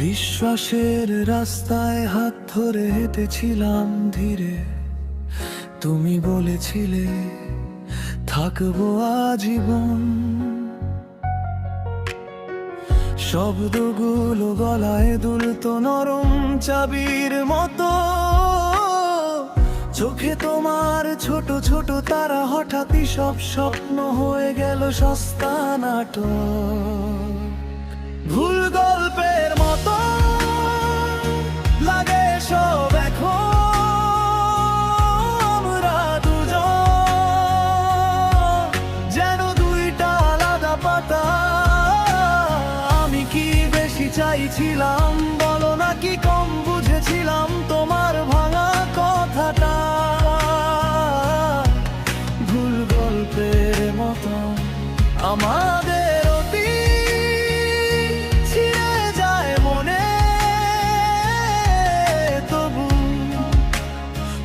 বিশ্বাসের রাস্তায় হাত ধরে হেঁটেছিলাম ধীরে, তুমি বলেছিলে থাকবো আজীবন। শব্দগুলো গলায় দুলতো নরম চাবির মতো, চোখে তোমার ছোট ছোট তারা, হঠাৎই সব স্বপ্ন হয়ে গেল সস্তা নাটক। ভুল গল্পের মতো লাগে সব এখন, আমরা দুজন যেন দুইটা আলাদা পাতা। আমি কি বেশি চাইছিলাম বলো, নাকি কম বুঝেছিলাম তোমার ভাঙা কথাটা? ভুল গল্পের মতো আমাদের অতীত ছিঁড়ে যায় মনে, তবু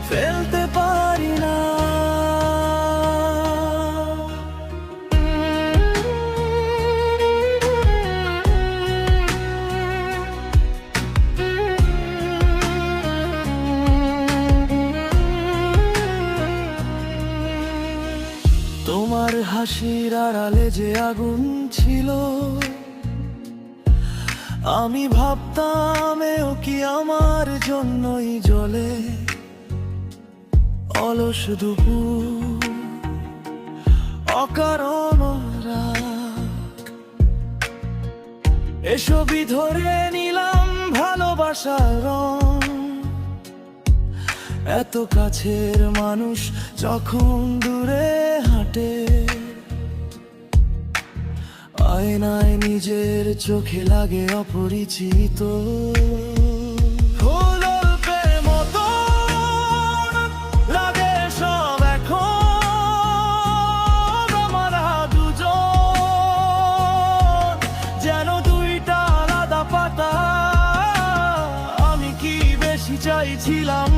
ফেলতে পারি না। তোমার হাসির আড়ালে যে আগুন ছিল, আমি ভাবতাম এও কি আমার জন্যই জ্বলে। অলস দুপুর, অকারণ রাগ, এসবই ধরে নিলাম ভালোবাসার রং। এত কাছের মানুষ যখন দূরে হাঁটে, আয়নায় নিজের চোখে লাগে অপরিচিত। ভুল গল্পের মতো লাগে সব এখন, আমরা দুজন যেন দুইটা আলাদা পাতা। আমি কি বেশি চাইছিলাম